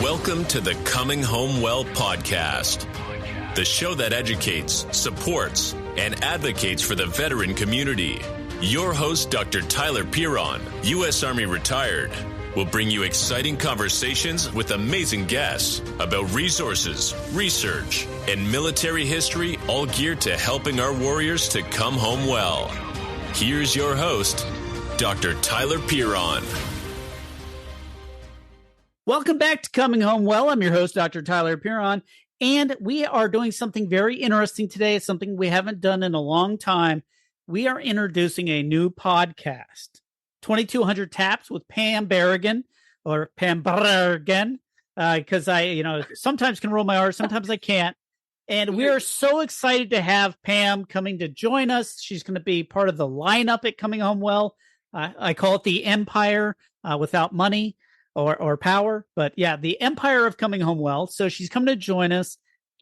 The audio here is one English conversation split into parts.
Welcome to the Coming Home Well podcast, the show that educates, supports, and advocates for the veteran community. Your host, Dr. Tyler Piron, U.S. Army retired, will bring you exciting conversations with amazing guests about resources, research, and military history, all geared to helping our warriors to come home well. Here's your host, Dr. Tyler Piron. Welcome back to Coming Home Well. I'm your host, Dr. Tyler Piron, and we are doing something very interesting today. It's something we haven't done in a long time. We are introducing a new podcast, 2200 TAPS with Pam Barragan, or Pam Barragan, because I sometimes can roll my R's, sometimes I can't. And we are so excited to have Pam coming to join us. She's going to be part of the lineup at Coming Home Well. I call it the Empire without money or power, but yeah, the Empire of Coming Home Well. So she's coming to join us,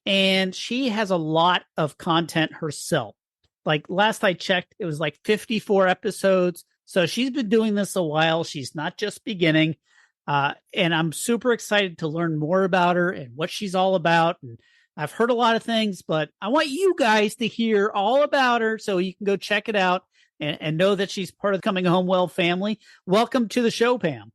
and she has a lot of content herself. Like last I checked, it was like 54 episodes. So she's been doing this a while. She's not just beginning. And I'm super excited to learn more about her and what she's all about. And I've heard a lot of things, but I want you guys to hear all about her so you can go check it out and know that she's part of the Coming Home Well family. Welcome to the show, Pam.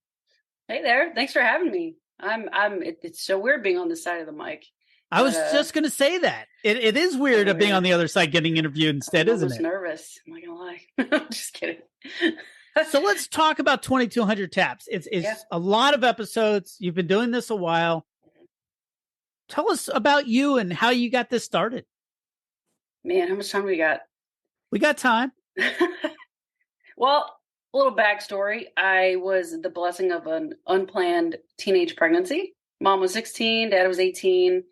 Hey there. Thanks for having me. It's so weird being on this side of the mic. I was just going to say that. It is weird of being on the other side getting interviewed instead, isn't it? I'm nervous. I'm not going to lie. I'm just kidding. So let's talk about 2200 TAPS. It's a lot of episodes. You've been doing this a while. Tell us about you and how you got this started. Man, how much time we got? We got time. Well, a little backstory. I was the blessing of an unplanned teenage pregnancy. Mom was 16, dad was 18.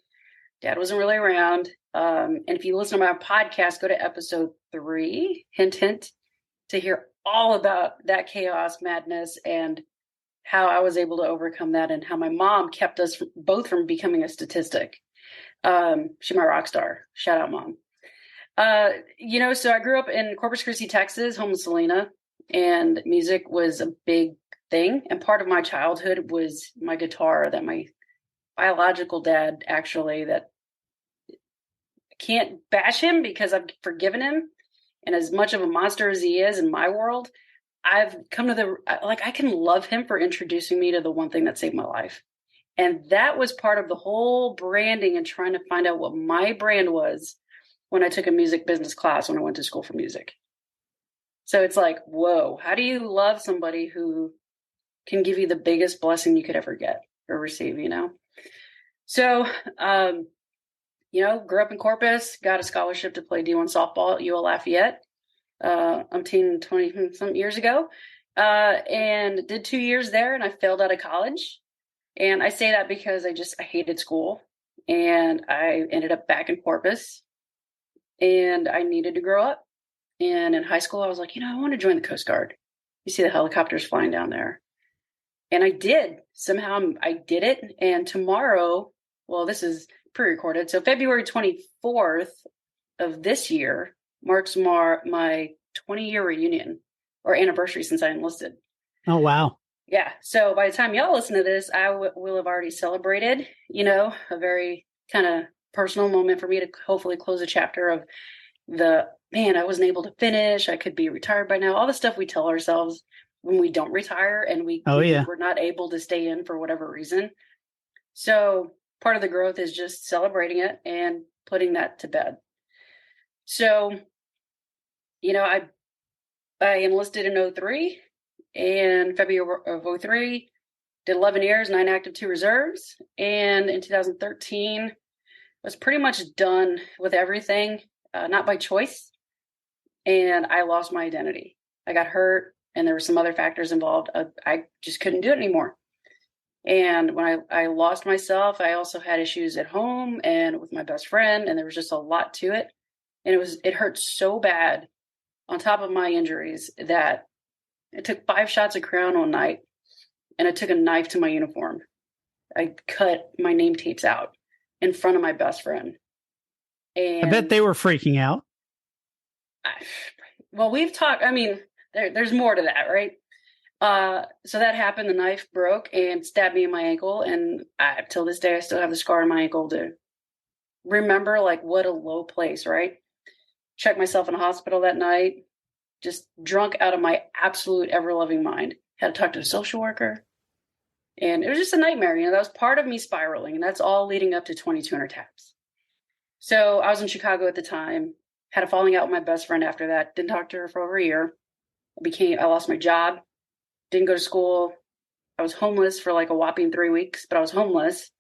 Dad wasn't really around. And if you listen to my podcast, go to episode 3, hint, hint, to hear all about that chaos, madness, and how I was able to overcome that and how my mom kept us both from becoming a statistic. She's my rock star. Shout out, Mom. So I grew up in Corpus Christi, Texas, home of Selena, and music was a big thing. And part of my childhood was my guitar that my biological dad that I can't bash him because I've forgiven him. And as much of a monster as he is in my world, I've come to I can love him for introducing me to the one thing that saved my life. And that was part of the whole branding and trying to find out what my brand was when I took a music business class when I went to school for music. So it's like, whoa, how do you love somebody who can give you the biggest blessing you could ever get or receive, So, grew up in Corpus, got a scholarship to play D1 softball at UL Lafayette, 20 some years ago, and did 2 years there, and I failed out of college. And I say that because I hated school, and I ended up back in Corpus, and I needed to grow up. And in high school, I was like, I want to join the Coast Guard. You see the helicopters flying down there. And I did. Somehow I did it. And tomorrow, well, this is pre-recorded. So February 24th of this year marks my 20-year reunion or anniversary since I enlisted. Oh, wow. Yeah. So by the time y'all listen to this, I will have already celebrated, a very kind of personal moment for me to hopefully close a chapter of I wasn't able to finish. I could be retired by now. All the stuff we tell ourselves when we don't retire and we're not able to stay in for whatever reason. So part of the growth is just celebrating it and putting that to bed. So, I enlisted in 2003, and February of 2003, did 11 years, 9 active, 2 reserves. And in 2013, was pretty much done with everything, not by choice. And I lost my identity. I got hurt, and there were some other factors involved. I just couldn't do it anymore. And when I lost myself, I also had issues at home and with my best friend, and there was just a lot to it. And it hurt so bad on top of my injuries that it took 5 shots of Crown one night, and I took a knife to my uniform. I cut my name tapes out in front of my best friend. And I bet they were freaking out. Well, we've talked, there's more to that, right? So that happened. The knife broke and stabbed me in my ankle. And till this day, I still have the scar on my ankle to remember, like, what a low place, right? Checked myself in a hospital that night, just drunk out of my absolute ever-loving mind. Had to talk to a social worker. And it was just a nightmare. That was part of me spiraling. And that's all leading up to 2200 taps. So I was in Chicago at the time, had a falling out with my best friend after that. Didn't talk to her for over a year. I lost my job, didn't go to school. I was homeless for like a whopping 3 weeks, but I was homeless.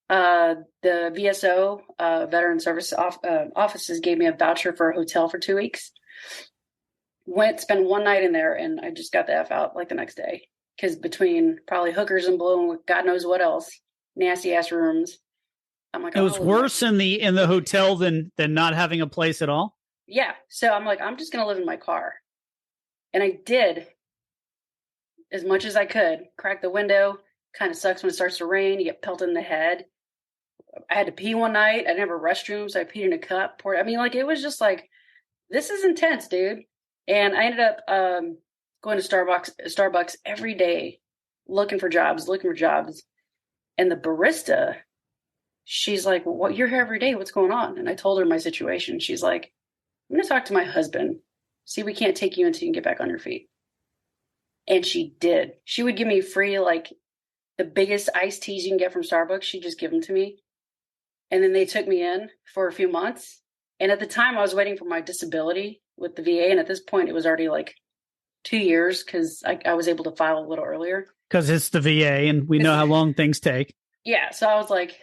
The VSO, Veteran Service offices, gave me a voucher for a hotel for 2 weeks. Spent one night in there, and I just got the F out like the next day. Because between probably hookers and blowing with God knows what else, nasty ass rooms, I'm like, it was worse in the hotel than not having a place at all. Yeah. So I'm like, I'm just gonna live in my car. And I did as much as I could. Crack the window. Kind of sucks when it starts to rain. You get pelted in the head. I had to pee one night. I didn't have a restroom, so I peed in a cup. It was just like, this is intense, dude. And I ended up going to Starbucks every day, looking for jobs. And the barista, she's like, "What? You're here every day. What's going on?" And I told her my situation. She's like, "I'm going to talk to my husband. See, we can't take you until you can get back on your feet." And she did. She would give me free, like, the biggest iced teas you can get from Starbucks. She'd just give them to me. And then they took me in for a few months. And at the time, I was waiting for my disability with the VA. And at this point, it was already like 2 years because I was able to file a little earlier. Because it's the VA, and we know how long things take. Yeah. So I was like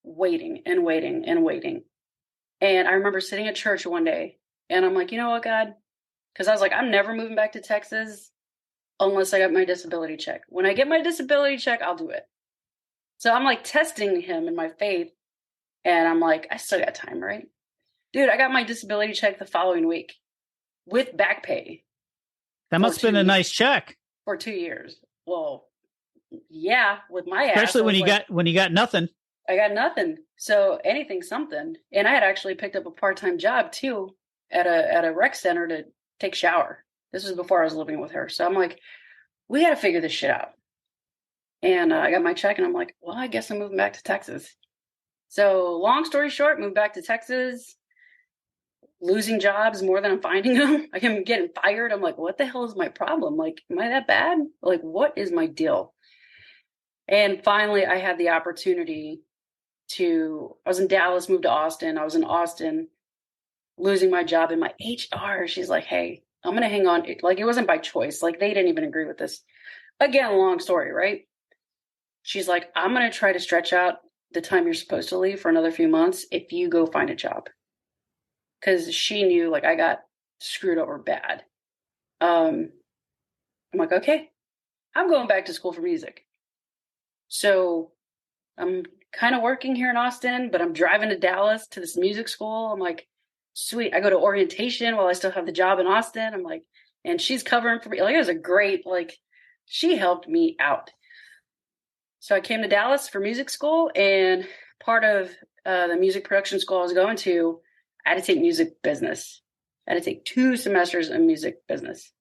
waiting and waiting and waiting. And I remember sitting at church one day, and I'm like, you know what, God? Because I was like, I'm never moving back to Texas unless I got my disability check. When I get my disability check, I'll do it. So I'm like testing him in my faith. And I'm like, I still got time, right? Dude, I got my disability check the following week with back pay. That must have been a nice check. For 2 years. Well, yeah, with my ass. Especially when you got nothing. I got nothing. So anything, something. And I had actually picked up a part-time job too at a rec center to take shower. This was before I was living with her. So I'm like, we got to figure this shit out. And I got my check, and I'm like, well, I guess I'm moving back to Texas. So long story short, moved back to Texas, losing jobs more than I'm finding them. I'm getting fired. I'm like, what the hell is my problem? Like, am I that bad? Like, what is my deal? And finally, I had the opportunity I was in Dallas, moved to Austin. I was in Austin, losing my job, and my HR, she's like, hey, I'm going to hang on. Like, it wasn't by choice. Like, they didn't even agree with this. Again, long story, right? She's like, I'm going to try to stretch out the time you're supposed to leave for another few months if you go find a job. Because she knew, like, I got screwed over bad. I'm like, okay, I'm going back to school for music. So I'm kind of working here in Austin, but I'm driving to Dallas to this music school. I'm like, sweet. I go to orientation while I still have the job in Austin. I'm like, and she's covering for me. Like, it was a great, like, she helped me out. So I came to Dallas for music school, and part of the music production school I was going to, I had to take music business. I had to take 2 semesters in music business.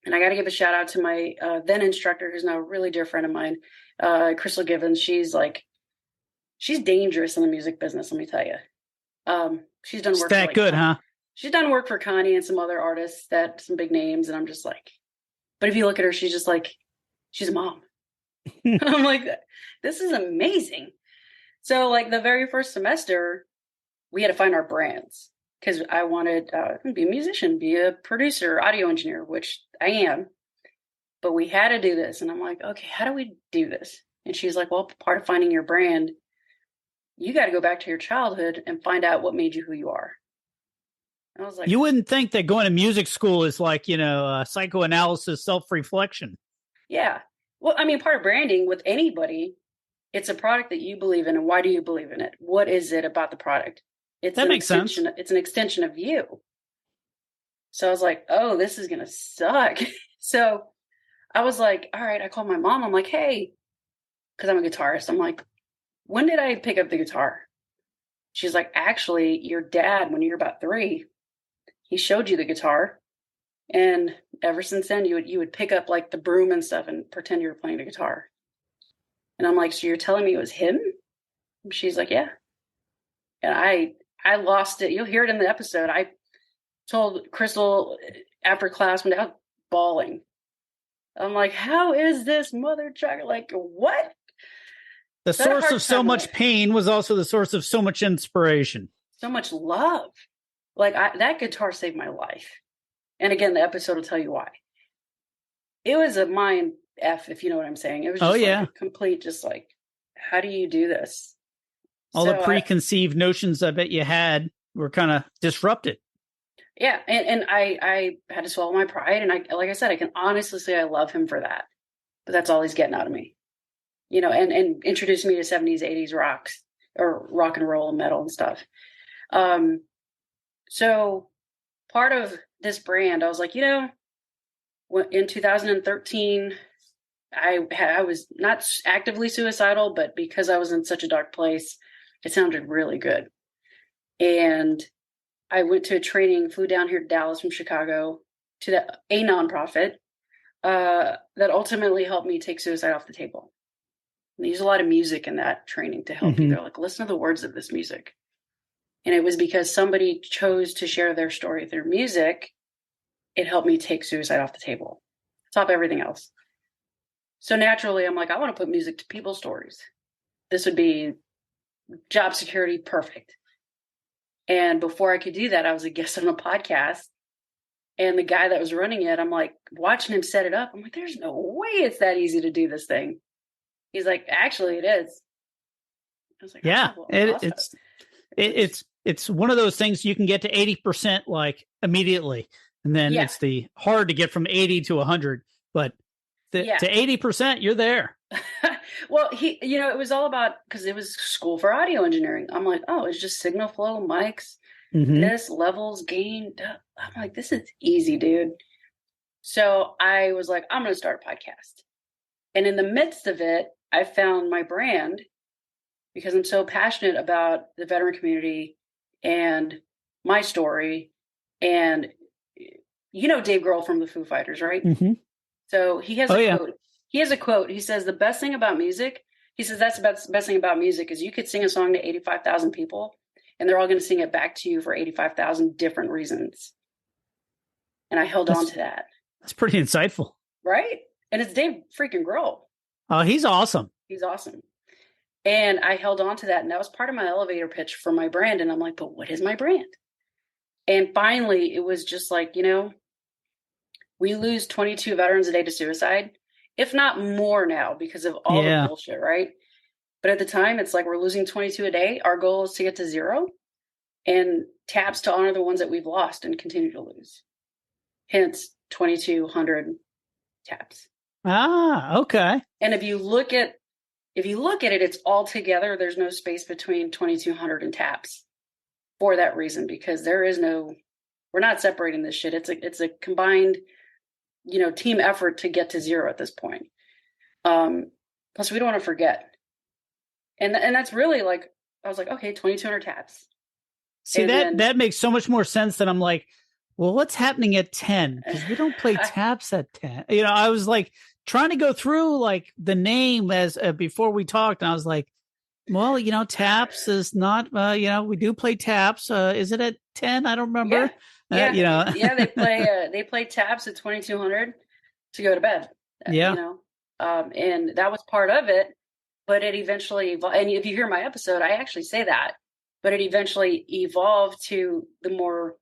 And I got to give a shout out to my then instructor, who's now a really dear friend of mine, Crystal Givens. She's dangerous in the music business, let me tell you. She's done work. It's that good, huh? She's done work for Connie and some other artists, some big names. And I'm just like, but if you look at her, she's just like, she's a mom. I'm like, this is amazing. So like the very first semester, we had to find our brands because I wanted to be a musician, be a producer, audio engineer, which I am. But we had to do this. And I'm like, okay, how do we do this? And she's like, well, part of finding your brand, you got to go back to your childhood and find out what made you who you are. And I was like, you wouldn't think that going to music school is like, psychoanalysis, self-reflection. Yeah. Well, I mean, part of branding with anybody, it's a product that you believe in. And why do you believe in it? What is it about the product? That makes sense. It's an extension of you. So I was like, oh, this is going to suck. So I was like, all right, I called my mom. I'm like, hey, because I'm a guitarist. I'm like, when did I pick up the guitar? She's like, actually, your dad, when you were about 3, he showed you the guitar. And ever since then, you would pick up like the broom and stuff and pretend you were playing the guitar. And I'm like, so you're telling me it was him? And she's like, yeah. And I lost it. You'll hear it in the episode. I told Crystal after class went out bawling. I'm like, how is this mother trucker? Like, what? The source of so much pain was also the source of so much inspiration. So much love. Like, that guitar saved my life. And again, the episode will tell you why. It was a mind F, if you know what I'm saying. It was just like a complete, just like, how do you do this? All the preconceived notions I bet you had were kind of disrupted. Yeah. And I had to swallow my pride. And like I said, I can honestly say I love him for that. But that's all he's getting out of me. You know, and introduced me to 70s, 80s rocks or rock and roll and metal and stuff. So part of this brand, I was like, you know, in 2013, I was not actively suicidal, but because I was in such a dark place, it sounded really good. And I went to a training, flew down here to Dallas from Chicago to a nonprofit that ultimately helped me take suicide off the table. And they use a lot of music in that training to help you. They're like, listen to the words of this music. And it was because somebody chose to share their story through music. It helped me take suicide off the table, top everything else. So naturally, I'm like, I want to put music to people's stories. This would be job security perfect. And before I could do that, I was a guest on a podcast. And the guy that was running it, I'm like, watching him set it up. I'm like, there's no way it's that easy to do this thing. He's like, actually, it is. I was like, yeah, oh, well, awesome. It's one of those things you can get to 80% like immediately. And then it's the hard to get from 80 to 100. But to 80%, you're there. Well, it was all about, because it was school for audio engineering. I'm like, oh, it's just signal flow, mics, this, levels, gain. I'm like, this is easy, dude. So I was like, I'm going to start a podcast. And in the midst of it, I found my brand because I'm so passionate about the veteran community and my story. And you know Dave Grohl from the Foo Fighters, right? So he has a quote. He has a quote. He says, the best thing about music, he says, that's the best thing about music is you could sing a song to 85,000 people and they're all going to sing it back to you for 85,000 different reasons. And I held on to that. That's pretty insightful. Right? And it's Dave freaking Grohl. Oh, he's awesome. He's awesome. And I held on to that. And that was part of my elevator pitch for my brand. And I'm like, but what is my brand? And finally, it was just like, you know, we lose 22 veterans a day to suicide, if not more now because of all the bullshit, right? But at the time, it's like we're losing 22 a day. Our goal is to get to 0 and TAPS to honor the ones that we've lost and continue to lose. Hence, 2200 TAPS. Ah, okay. And if you look at it, it's all together. There's no space between 2200 and TAPS for that reason, because we're not separating this shit. It's a combined, team effort to get to 0 at this point. Plus we don't want to forget. And that's really like, I was like, okay, 2200 TAPS. See, that makes so much more sense than I'm like, well, what's happening at 10? Because we don't play TAPS at 10. I was like trying to go through like the name as before we talked. And I was like, well, TAPS is not, we do play TAPS. Is it at 10? I don't remember. Yeah. They play TAPS at 2200 to go to bed. And that was part of it, but it eventually, and if you hear my episode, I actually say that, but it eventually evolved to the more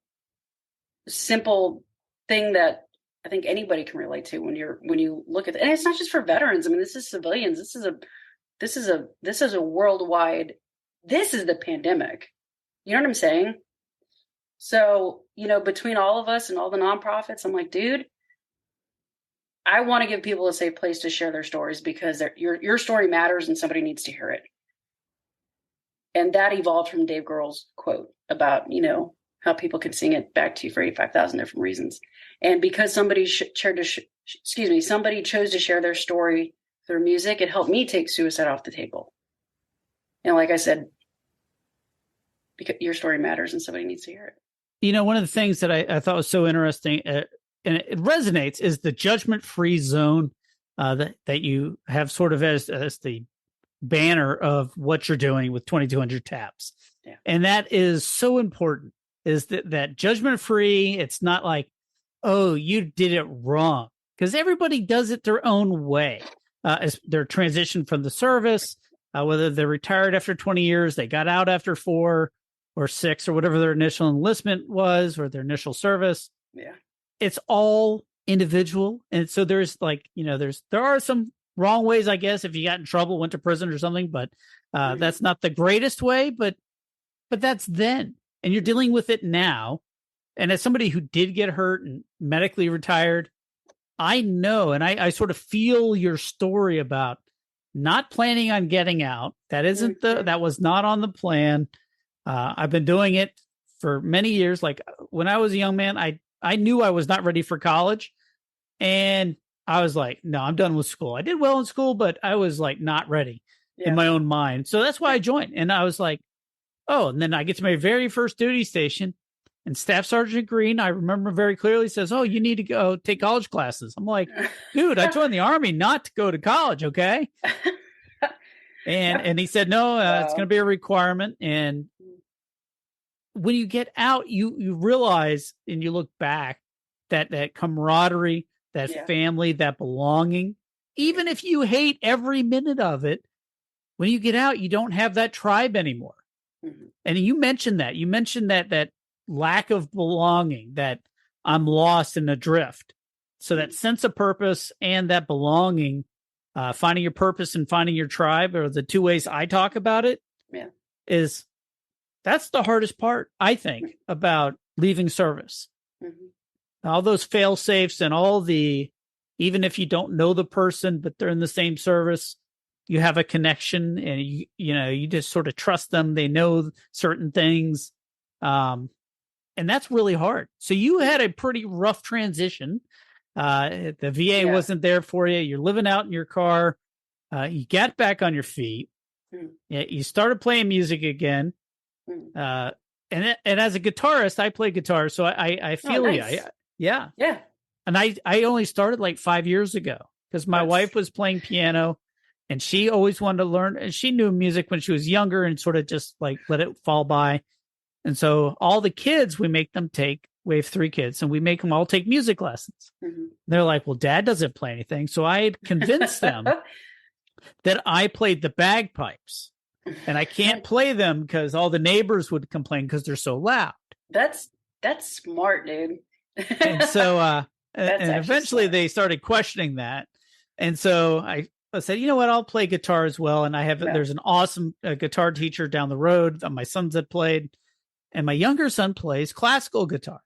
simple thing that I think anybody can relate to when you look at it. And it's not just for veterans. I mean, this is civilians. This is a worldwide, this is the pandemic. You know what I'm saying? So, between all of us and all the nonprofits, I'm like, dude, I want to give people a safe place to share their stories because your story matters and somebody needs to hear it. And that evolved from Dave Grohl's quote about, how people can sing it back to you for 85,000 different reasons. And because somebody somebody chose to share their story through music, it helped me take suicide off the table. And like I said, because your story matters and somebody needs to hear it. One of the things that I thought was so interesting and it resonates, is the judgment-free zone that you have sort of as the banner of what you're doing with 2200 taps. Yeah. And that is so important, is that judgment-free. It's not like, oh, you did it wrong, because everybody does it their own way. As their transition from the service, whether they're retired after 20 years, they got out after 4 or 6 or whatever their initial enlistment was, or their initial service. Yeah. It's all individual. And so there's like, there are some wrong ways, I guess, if you got in trouble, went to prison or something, but that's not the greatest way, but that's then, and you're dealing with it now. And as somebody who did get hurt and medically retired, I know, and I sort of feel your story about not planning on getting out. That isn't that was not on the plan. I've been doing it for many years. Like when I was a young man, I knew I was not ready for college, and I was like, no, I'm done with school. I did well in school, but I was like not ready in my own mind. So that's why I joined. And I was like, oh, and then I get to my very first duty station, and Staff Sergeant Green, I remember very clearly, says, oh, you need to go take college classes. I'm like, dude, I joined the Army not to go to college. Okay. And he said, no, it's going to be a requirement. And when you get out, you realize, and you look back, that camaraderie, that family, that belonging, even if you hate every minute of it, when you get out, you don't have that tribe anymore. Mm-hmm. And you mentioned that lack of belonging, that I'm lost and adrift. So that sense of purpose and that belonging, finding your purpose and finding your tribe are the two ways I talk about it. Yeah. That's the hardest part, I think, about leaving service. Mm-hmm. All those fail safes and all the, even if you don't know the person, but they're in the same service, you have a connection, and you just sort of trust them. They know certain things. And that's really hard. So you had a pretty rough transition. The VA wasn't there for you. You're living out in your car. You got back on your feet. You started playing music again. And as a guitarist, I play guitar, so I feel nice. you. Yeah. And I only started like 5 years ago, because my wife was playing piano, and she always wanted to learn, and she knew music when she was younger and sort of just like let it fall by. And so all the kids, we make them take, we have 3 kids, and we make them all take music lessons. Mm-hmm. They're like, well, Dad doesn't play anything. So I had convinced them that I played the bagpipes, and I can't play them because all the neighbors would complain because they're so loud. That's smart, dude. And so, and eventually they started questioning that. And so I said, you know what, I'll play guitar as well. And there's an awesome guitar teacher down the road that my sons had played. And my younger son plays classical guitar,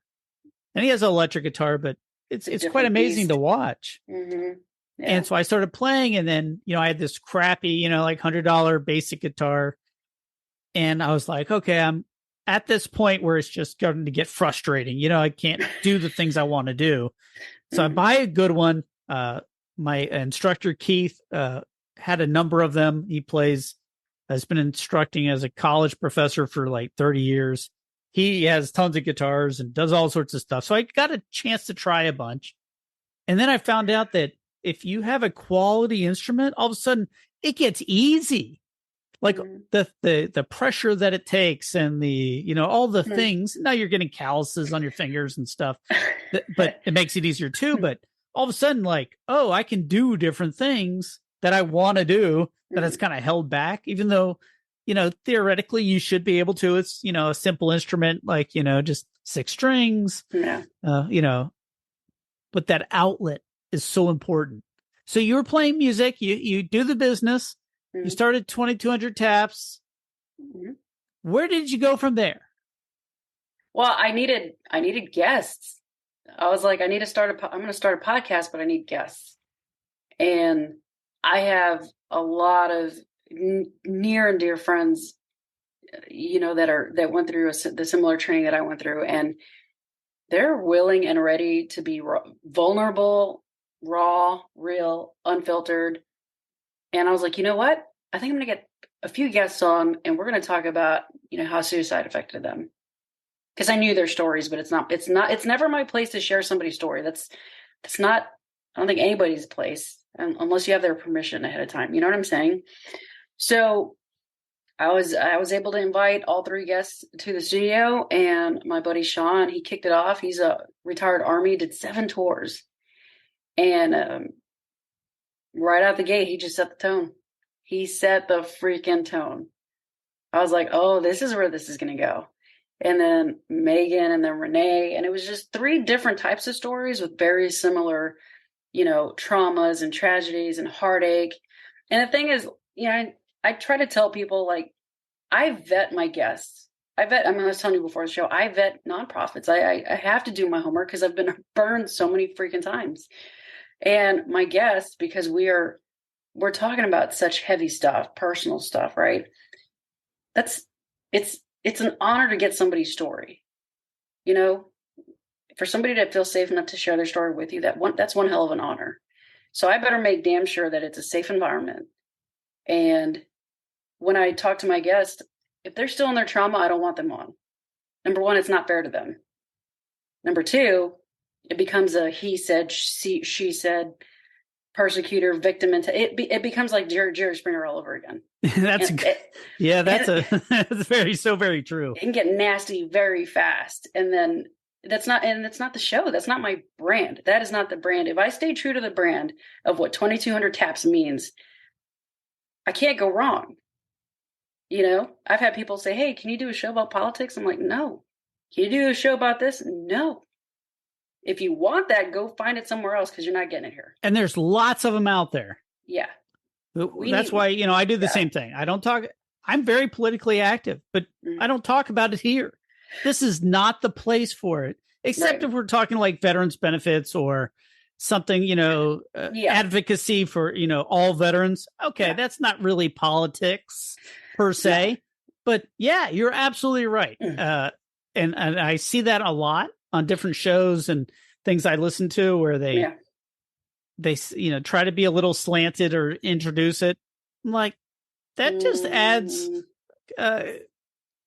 and he has an electric guitar, but it's quite amazing to watch. Mm-hmm. Yeah. And so I started playing, and then, I had this crappy, like $100 basic guitar. And I was like, okay, I'm at this point where it's just going to get frustrating. I can't do the things I want to do. So I buy a good one. My instructor, Keith, had a number of them. He has been instructing as a college professor for like 30 years. He has tons of guitars and does all sorts of stuff. So I got a chance to try a bunch. And then I found out that if you have a quality instrument, all of a sudden it gets easy. Like the pressure that it takes, and the, all the things. Now you're getting calluses on your fingers and stuff, but it makes it easier too. But all of a sudden, like, oh, I can do different things that I want to do that it's kind of held back, even though, theoretically you should be able to. It's, a simple instrument, like, just 6 strings, but that outlet is so important. So you were playing music, you do the business, you started 2200 taps. Where did you go from there? Well, I needed guests. I was like, I'm going to start a podcast, but I need guests. And I have a lot of near and dear friends, that went through the similar training that I went through, and they're willing and ready to be vulnerable, raw, real, unfiltered. And I was like, you know what? I think I'm going to get a few guests on, and we're going to talk about, how suicide affected them. because I knew their stories, but it's never my place to share somebody's story. That's not, I don't think anybody's place unless you have their permission ahead of time. You know what I'm saying? So I was able to invite all three guests to the studio, and my buddy Sean, he kicked it off. He's a retired Army, did 7 tours. And right out the gate, he just set the tone. He set the freaking tone. I was like, oh, this is where this is going to go. And then Megan, and then Renee. And it was just 3 different types of stories with very similar, traumas and tragedies and heartache. And the thing is, I try to tell people, like, I vet my guests. I was telling you before the show, I vet nonprofits. I have to do my homework because I've been burned so many freaking times. And my guests, because we're talking about such heavy stuff, personal stuff, right? It's an honor to get somebody's story. For somebody to feel safe enough to share their story with you, that's one hell of an honor. So I better make damn sure that it's a safe environment. And when I talk to my guests, if they're still in their trauma, I don't want them on. Number 1, it's not fair to them. Number 2, it becomes a he said, she said, persecutor, victim. It becomes like Jerry Springer all over again. That's very true. It can get nasty very fast. And then that's not the show. That's not my brand. That is not the brand. If I stay true to the brand of what 2200 TAPS means, I can't go wrong. I've had people say, hey, can you do a show about politics? I'm like, no. Can you do a show about this? No. If you want that, go find it somewhere else because you're not getting it here. And there's lots of them out there. Yeah. That's why, I do the same thing. I don't talk. I'm very politically active, but I don't talk about it here. This is not the place for it, except if we're talking like veterans benefits or something, advocacy for, all veterans. Okay. That's not really politics per se, but you're absolutely right. And I see that a lot on different shows and things I listen to where they try to be a little slanted or introduce it. I'm like, that just adds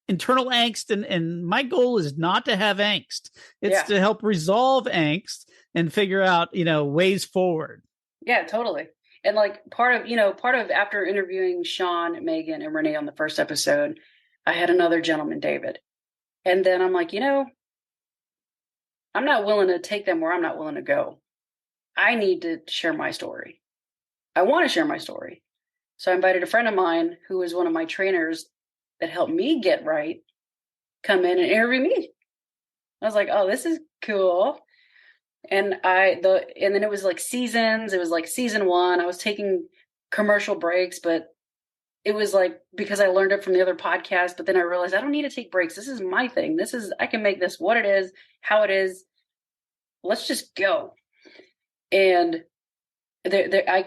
internal angst. And my goal is not to have angst. It's to help resolve angst and figure out, ways forward. Yeah, totally. And like part of after interviewing Sean, Megan, and Renee on the first episode, I had another gentleman, David. And then I'm like, I'm not willing to take them where I'm not willing to go. I need to share my story. I want to share my story. So I invited a friend of mine who was one of my trainers that helped me get right, come in and interview me. I was like, oh, this is cool. And then it was like seasons. It was like season 1. I was taking commercial breaks, but it was like, because I learned it from the other podcast, but then I realized I don't need to take breaks. This is my thing. I can make this what it is, how it is. Let's just go. And I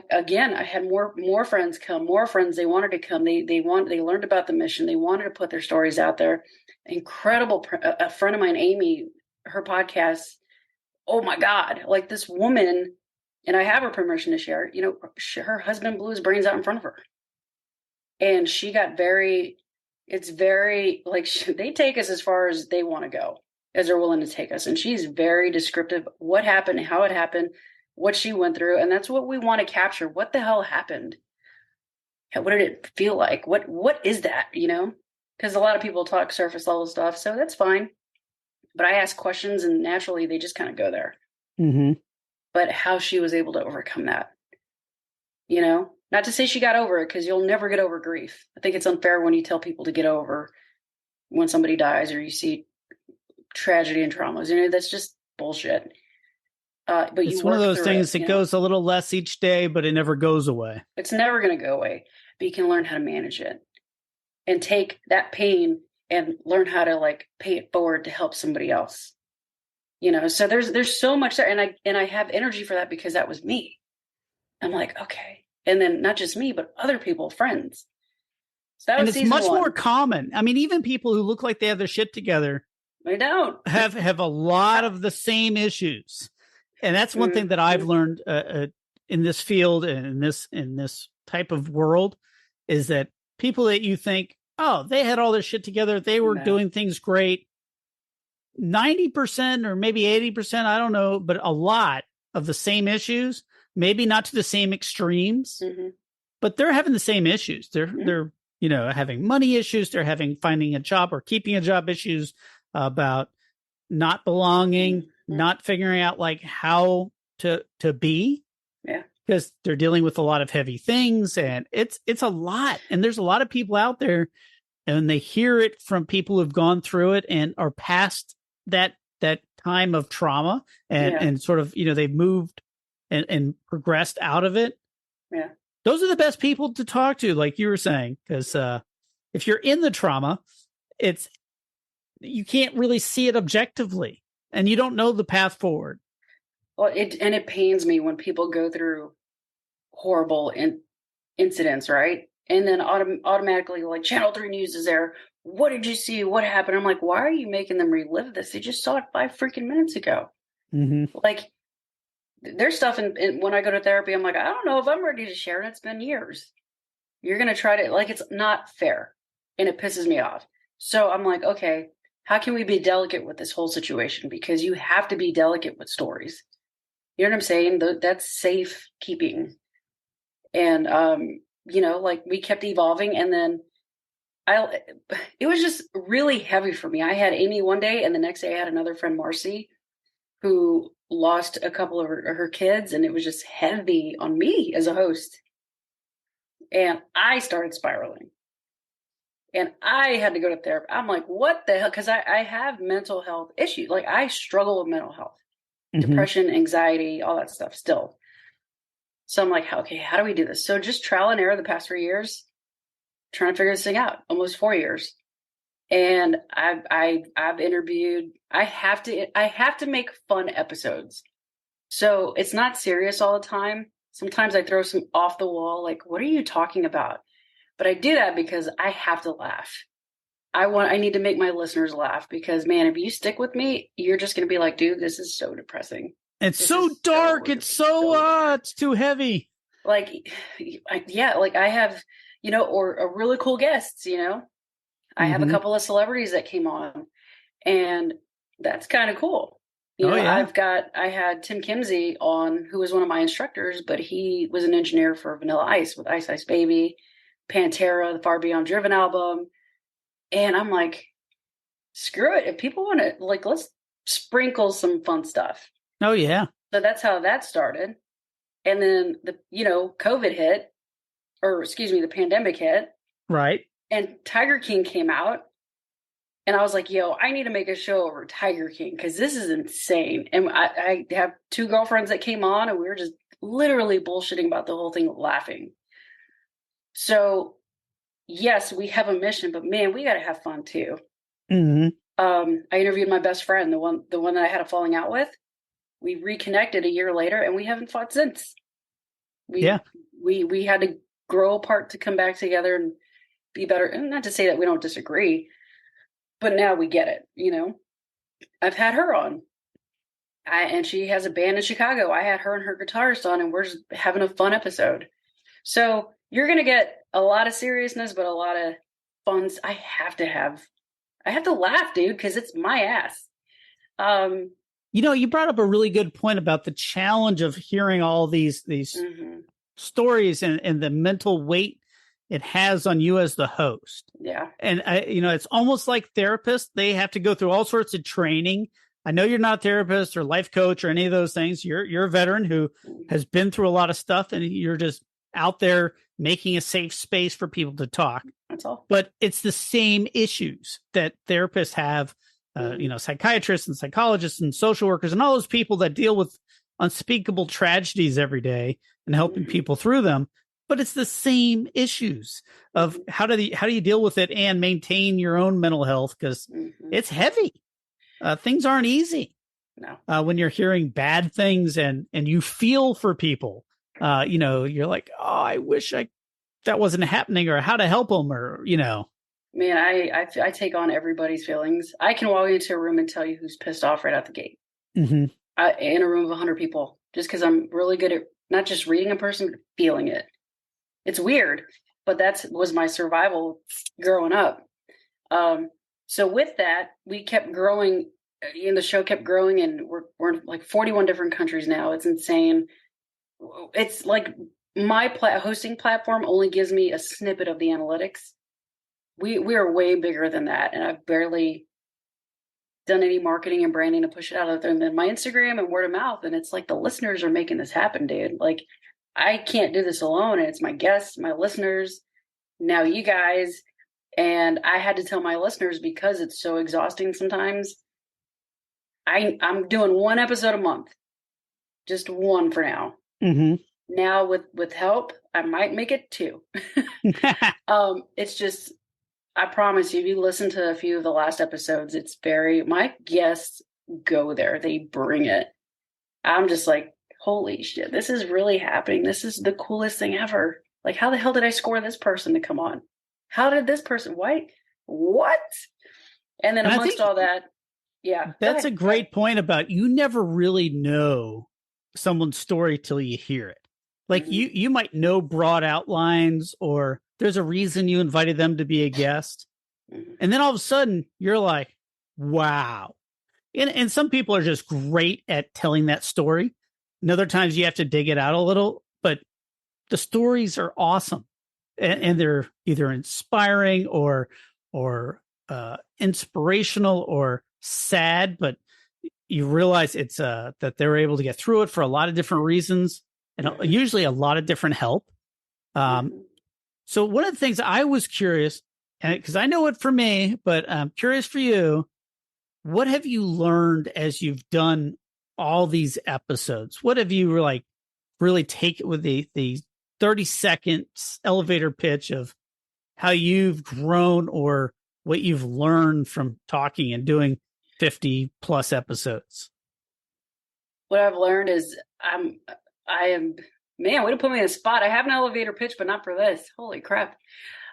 had more friends come, more friends. They wanted to come. They learned about the mission. They wanted to put their stories out there. Incredible. A friend of mine, Amy, her podcast. Oh my God. Like this woman, and I have her permission to share, her husband blew his brains out in front of her. And she got they take us as far as they want to go, as they're willing to take us. And she's very descriptive, what happened, how it happened, what she went through. And that's what we want to capture. What the hell happened? What did it feel like? What is that, Because a lot of people talk surface level stuff, so that's fine. But I ask questions and naturally they just kind of go there. Mm-hmm. But how she was able to overcome that, Not to say she got over it, because you'll never get over grief. I think it's unfair when you tell people to get over when somebody dies or you see tragedy and traumas. That's just bullshit. But it's one of those things that goes a little less each day, but it never goes away. It's never going to go away. But you can learn how to manage it and take that pain and learn how to pay it forward to help somebody else. So there's so much there, and I have energy for that because that was me. I'm like, okay. And then not just me, but other people, friends. So that was it's much more common. I mean, even people who look like they have their shit together, they don't have a lot of the same issues. And that's one thing that I've learned in this field and in this type of world is that people that you think, oh, they had all their shit together, they were doing things great. 90% or maybe 80%, I don't know, but a lot of the same issues, maybe not to the same extremes, but they're having the same issues. They're having money issues. They're having finding a job or keeping a job issues, about not belonging, not figuring out like how to be. Yeah. Because they're dealing with a lot of heavy things, and it's a lot. And there's a lot of people out there, and they hear it from people who've gone through it and are past that time of trauma and sort of, they've moved and progressed out of it. Yeah. Those are the best people to talk to, like you were saying, because if you're in the trauma, you can't really see it objectively, and you don't know the path forward. Well, it pains me when people go through horrible incidents, right? And then automatically, like, Channel 3 News is there. What did you see? What happened? I'm like, why are you making them relive this? They just saw it 5 freaking minutes ago. Like, there's stuff in when I go to therapy, I'm like, I don't know if I'm ready to share it. It's been years. You're going to try to, like, it's not fair. And it pisses me off. So I'm like, okay, how can we be delicate with this whole situation? Because you have to be delicate with stories. You know what I'm saying? That's safe keeping. And, like, we kept evolving, and then it was just really heavy for me. I had Amy one day, and the next day I had another friend, Marcy, who lost a couple of her kids, and it was just heavy on me as a host. And I started spiraling, and I had to go to therapy. I'm like, what the hell? Because I have mental health issues. Like, I struggle with mental health, depression, anxiety, all that stuff still. So I'm like, okay, how do we do this? So just trial and error the past 3 years, trying to figure this thing out, almost 4 years. And I've interviewed, I have to make fun episodes. So it's not serious all the time. Sometimes I throw some off the wall, like, what are you talking about? But I do that because I have to laugh. I need to make my listeners laugh, because, man, if you stick with me, you're just going to be like, dude, this is so depressing. It's so dark. It's it's too heavy. Like, like I have, or a really cool guests, I have a couple of celebrities that came on, and that's kind of cool. I had Tim Kimsey on, who was one of my instructors, but he was an engineer for Vanilla Ice with Ice Ice Baby, Pantera, the Far Beyond Driven album. And I'm like, screw it. If people want to, like, let's sprinkle some fun stuff. Oh, yeah. So that's how that started. And then COVID hit, the pandemic hit. Right. And Tiger King came out. And I was like, I need to make a show over Tiger King, because this is insane. And I have 2 girlfriends that came on, and we were just literally bullshitting about the whole thing, laughing. So, yes, we have a mission, but, man, we got to have fun too. I interviewed my best friend, the one that I had a falling out with. We reconnected a year later, and we haven't fought since. We had to grow apart to come back together and be better. And not to say that we don't disagree, but now we get it. I've had her on, and she has a band in Chicago. I had her and her guitarist on, and we're just having a fun episode. So you're going to get a lot of seriousness, but a lot of fun. I have to laugh, dude, because it's my ass. You brought up a really good point about the challenge of hearing all these stories and the mental weight it has on you as the host. Yeah. And it's almost like therapists. They have to go through all sorts of training. I know you're not a therapist or life coach or any of those things. You're a veteran who has been through a lot of stuff, and you're just out there making a safe space for people to talk. That's all. But it's the same issues that therapists have. Psychiatrists and psychologists and social workers and all those people that deal with unspeakable tragedies every day and helping people through them. But it's the same issues of how do you deal with it and maintain your own mental health, because it's heavy. Things aren't easy. No. When you're hearing bad things and you feel for people, you're like, oh, I wish that wasn't happening, or how to help them, or. Man, I take on everybody's feelings. I can walk into a room and tell you who's pissed off right out the gate. In a room of 100 people, just because I'm really good at not just reading a person, but feeling it. It's weird, but was my survival growing up. So with that, we kept growing the show kept growing, and we're in like 41 different countries now. It's insane. It's like my hosting platform only gives me a snippet of the analytics. We are way bigger than that, and I've barely done any marketing and branding to push it out other than my Instagram and word of mouth. And it's like the listeners are making this happen, dude. Like I can't do this alone. And it's my guests, my listeners, now you guys. And I had to tell my listeners, because it's so exhausting sometimes, I'm doing one episode a month, just one for now. Mm-hmm. Now with help, I might make it two. It's just, I promise you, if you listen to a few of the last episodes, my guests go there. They bring it. I'm just like, holy shit, this is really happening. This is the coolest thing ever. Like, how the hell did I score this person to come on? How did this person, what? And then amongst all that, yeah. That's a great point about you never really know someone's story till you hear it. Like you might know broad outlines, or there's a reason you invited them to be a guest. And then all of a sudden you're like, wow. And some people are just great at telling that story. And other times you have to dig it out a little, but the stories are awesome. And they're either inspiring or inspirational or sad, but you realize it's that they're able to get through it for a lot of different reasons, and usually a lot of different help. So one of the things I was curious, and because I know it for me, but I'm curious for you, what have you learned as you've done all these episodes? What have you really taken with the 30 seconds elevator pitch of how you've grown or what you've learned from talking and doing 50 plus episodes? What I've learned is I am, man, way to put me in a spot. I have an elevator pitch, but not for this. Holy crap.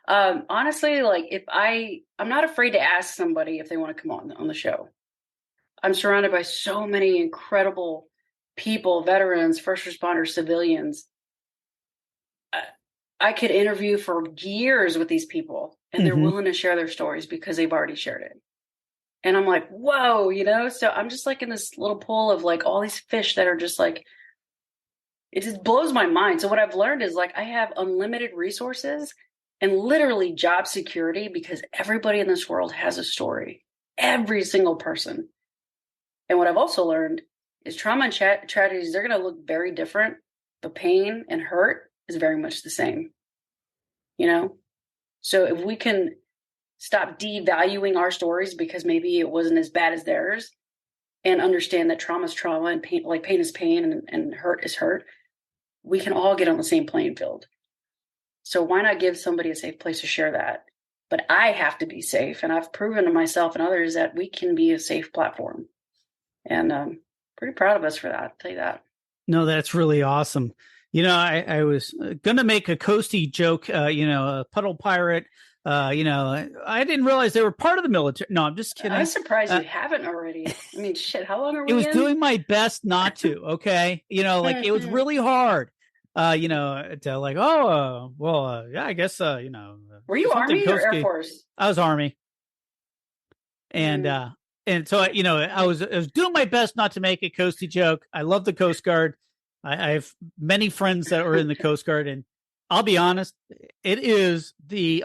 Honestly, like I'm not afraid to ask somebody if they want to come on the show. I'm surrounded by so many incredible people, veterans, first responders, civilians. I could interview for years with these people, and they're willing to share their stories because they've already shared it. And I'm like, whoa, so I'm just like in this little pool of like all these fish that are just like, it just blows my mind. So what I've learned is like, I have unlimited resources and literally job security because everybody in this world has a story, every single person. And what I've also learned is trauma and tragedies, they're going to look very different. The pain and hurt is very much the same, So if we can stop devaluing our stories because maybe it wasn't as bad as theirs, and understand that trauma is trauma and pain is pain and hurt is hurt, we can all get on the same playing field. So why not give somebody a safe place to share that? But I have to be safe. And I've proven to myself and others that we can be a safe platform. And I'm pretty proud of us for that. I'll tell you that. No, that's really awesome. I was going to make a Coastie joke, a puddle pirate. I didn't realize they were part of the military. No, I'm just kidding. I'm surprised you haven't already. I mean, shit, how long are we It was doing my best not to, okay? It was really hard, to like, yeah, I guess, Were you Army or Air Force? I was Army. And so, I was doing my best not to make a Coastie joke. I love the Coast Guard. I have many friends that are in the Coast Guard, and I'll be honest, it is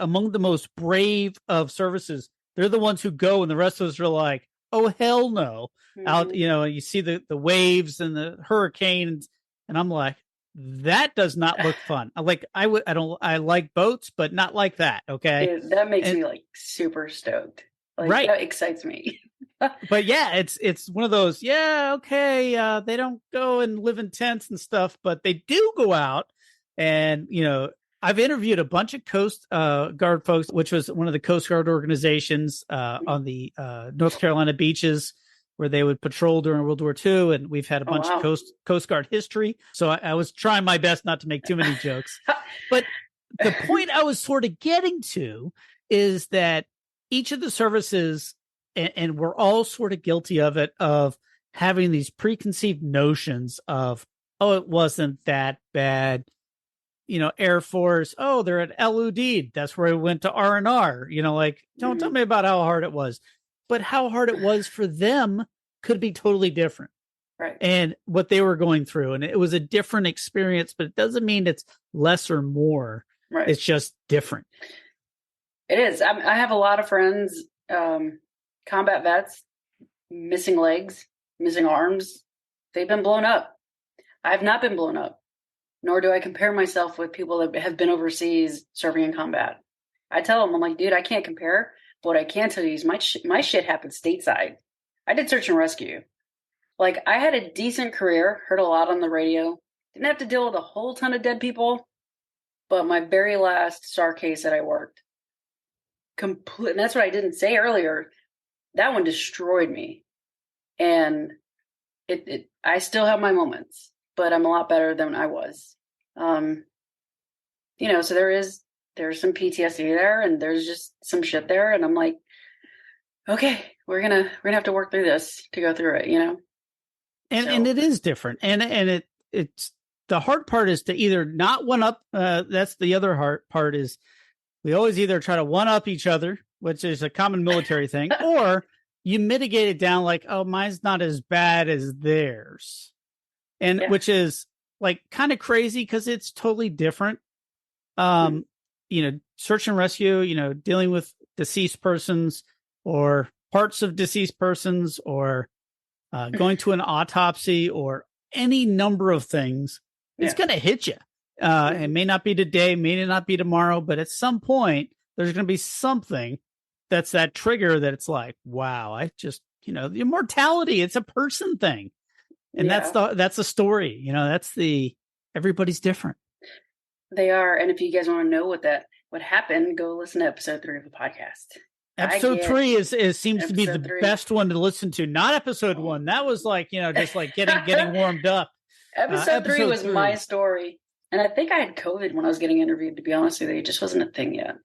among the most brave of services. They're the ones who go, and the rest of us are like, oh, hell no. Out, you see the waves and the hurricanes, and I'm like, that does not look fun. I like boats, but not like that. Okay. Dude, that makes me like super stoked. Like, right. That excites me. But yeah, it's one of those, yeah, okay. They don't go and live in tents and stuff, but they do go out. And, I've interviewed a bunch of Coast Guard folks, which was one of the Coast Guard organizations on the North Carolina beaches where they would patrol during World War II. And we've had a bunch of Coast Guard history. So I was trying my best not to make too many jokes. But the point I was sort of getting to is that each of the services, and we're all sort of guilty of it, of having these preconceived notions of, oh, it wasn't that bad. Air Force, oh, they're at LUD. That's where I went to R&R. Don't tell me about how hard it was. but how hard it was for them could be totally different. Right. And what they were going through. And it was a different experience, but it doesn't mean it's less or more. Right. It's just different. It is. I have a lot of friends, combat vets, missing legs, missing arms. They've been blown up. I have not been blown up, nor do I compare myself with people that have been overseas serving in combat. I tell them, I'm like, dude, I can't compare. But what I can tell you is my shit happened stateside. I did search and rescue. Like, I had a decent career, heard a lot on the radio, didn't have to deal with a whole ton of dead people. But my very last SAR case that I worked, and that's what I didn't say earlier, that one destroyed me. And I still have my moments, but I'm a lot better than I was. So there's some PTSD there, and there's just some shit there, and I'm like, okay, we're gonna have to work through this to go through it, And it is different, and it's the hard part is to either not one up. That's the other hard part is we always either try to one up each other, which is a common military thing, or you mitigate it down like, oh, mine's not as bad as theirs, and which is like kind of crazy because it's totally different. Search and rescue, dealing with deceased persons or parts of deceased persons or going to an autopsy or any number of things. It's going to hit you. It may not be today, may not be tomorrow, but at some point there's going to be something that's that trigger that it's like, wow, I just, the immortality, it's a person thing. And that's the story, everybody's different. They are. And if you guys want to know what happened, go listen to episode 3 of the podcast. Episode 3 seems to be the best one to listen to. Not episode 1. That was like, just like getting warmed up. Episode 3 was my story. And I think I had COVID when I was getting interviewed, to be honest with you. It just wasn't a thing yet.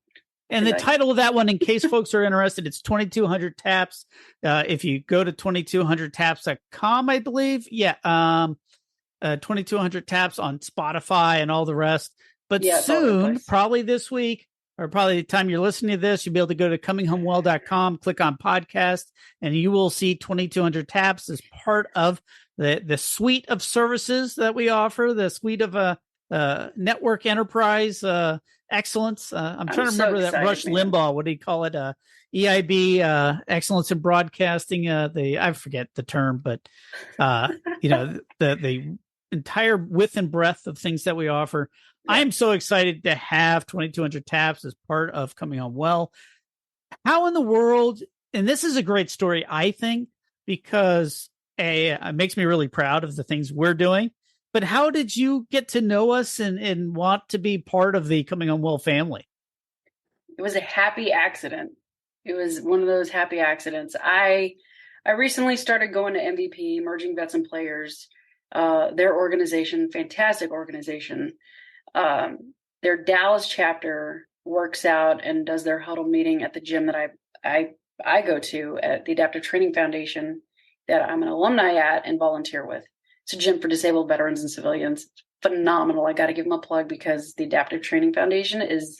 And the title of that one, in case folks are interested, it's 2200 TAPS. If you go to 2200TAPS.com, I believe. 2200 TAPS on Spotify and all the rest. But soon, probably this week, or probably the time you're listening to this, you'll be able to go to cominghomewell.com, click on podcast, and you will see 2200 TAPS as part of the suite of services that we offer, the suite of network enterprise excellence. I'm trying to remember that Rush Limbaugh, what do you call it? EIB, excellence in broadcasting. I forget the term, but the entire width and breadth of things that we offer. I am so excited to have 2200 TAPS as part of Coming Home Well. How in the world, and this is a great story, I think, because it makes me really proud of the things we're doing. But how did you get to know us and want to be part of the Coming Home Well family? It was a happy accident. It was one of those happy accidents. I recently started going to MVP, Emerging Vets and Players, their organization, fantastic organization. Their Dallas chapter works out and does their huddle meeting at the gym that I go to at the Adaptive Training Foundation that I'm an alumni at and volunteer with. It's a gym for disabled veterans and civilians. It's phenomenal. I got to give them a plug because the Adaptive Training Foundation is,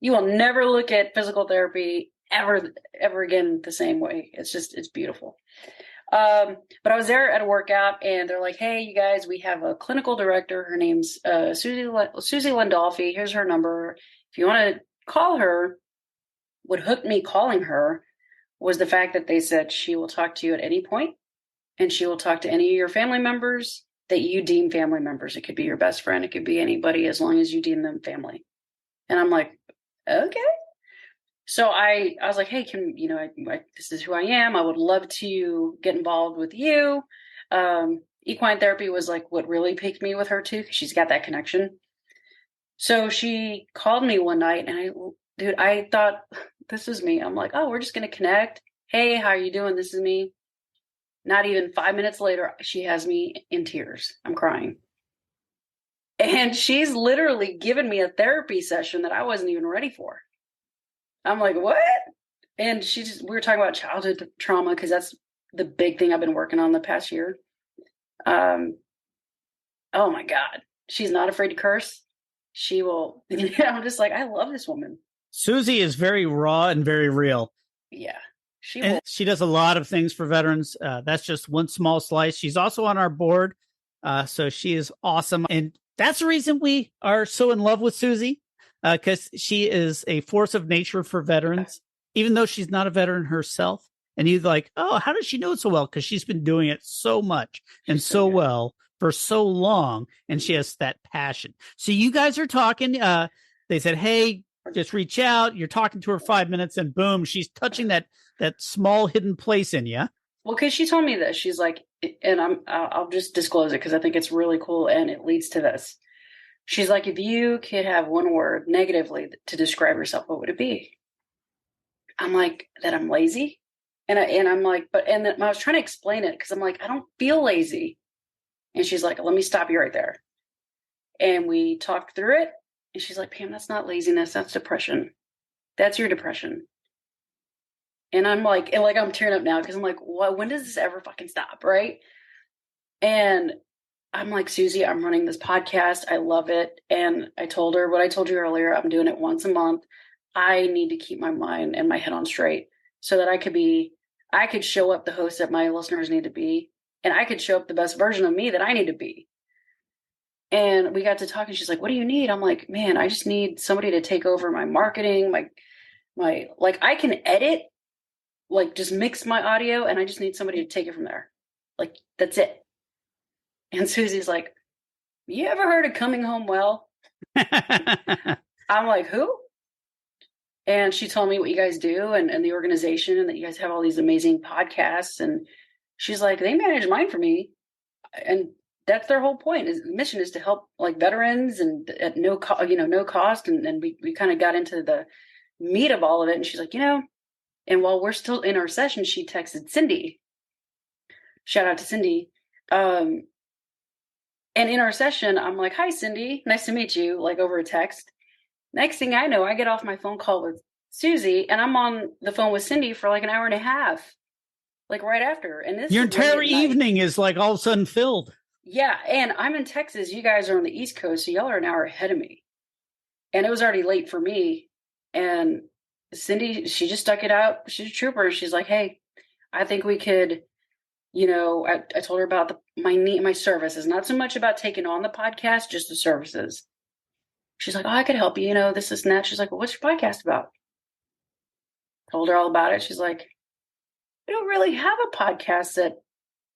you will never look at physical therapy ever again the same way. It's beautiful. But I was there at a workout and they're like, hey, you guys, we have a clinical director. Her name's Susie Landolfi. Here's her number. If you want to call her, what hooked me calling her was the fact that they said she will talk to you at any point and she will talk to any of your family members that you deem family members. It could be your best friend. It could be anybody as long as you deem them family. And I'm like, okay. So I was like, hey, this is who I am. I would love to get involved with you. Equine therapy was like what really piqued me with her too, because she's got that connection. So she called me one night and I thought this is me. I'm like, oh, we're just going to connect. Hey, how are you doing? This is me. Not even 5 minutes later, she has me in tears. I'm crying. And she's literally given me a therapy session that I wasn't even ready for. I'm like, what? And we were talking about childhood trauma because that's the big thing I've been working on the past year. Oh my God. She's not afraid to curse. She will. I'm just like, I love this woman. Susie is very raw and very real. Yeah. She does a lot of things for veterans. That's just one small slice. She's also on our board. So she is awesome. And that's the reason we are so in love with Susie, because she is a force of nature for veterans, even though she's not a veteran herself. And you're like, oh, how does she know it so well? Because she's been doing it so much and so well for so long. And she has that passion. So you guys are talking. They said, hey, just reach out. You're talking to her 5 minutes and boom, she's touching that small hidden place in you. Well, because she told me this, she's like, and I'll just disclose it because I think it's really cool and it leads to this. She's like, if you could have one word negatively to describe yourself, what would it be? I'm like, that I'm lazy. And I'm like, and then I was trying to explain it because I'm like, I don't feel lazy. And she's like, let me stop you right there. And we talked through it. And she's like, Pam, that's not laziness. That's depression. That's your depression. And I'm like, I'm tearing up now because I'm like, when does this ever fucking stop? Right. And I'm like, Susie, I'm running this podcast. I love it. And I told her what I told you earlier. I'm doing it once a month. I need to keep my mind and my head on straight so that I could show up the host that my listeners need to be. And I could show up the best version of me that I need to be. And we got to talking. She's like, what do you need? I'm like, man, I just need somebody to take over my marketing, my like I can edit, like just mix my audio, and I just need somebody to take it from there. Like, that's it. And Susie's like, you ever heard of Coming Home Well? I'm like, who? And she told me what you guys do and the organization, and that you guys have all these amazing podcasts. And she's like, they manage mine for me. And that's their whole point. The mission is to help like veterans and at no cost. And we kind of got into the meat of all of it. And she's like, and while we're still in our session, she texted Cindy. Shout out to Cindy. And in our session, I'm like, hi, Cindy. Nice to meet you, like over a text. Next thing I know, I get off my phone call with Susie and I'm on the phone with Cindy for like an hour and a half, like right after. And this your entire evening is like all of a sudden filled. Yeah. And I'm in Texas. You guys are on the East Coast. So y'all are an hour ahead of me. And it was already late for me. And Cindy, she just stuck it out. She's a trooper. She's like, hey, I think we could, I told her about my services, not so much about taking on the podcast, just the services. She's like, oh, I could help you, this and that. She's like, well, what's your podcast about? Told her all about it. She's like, we don't really have a podcast that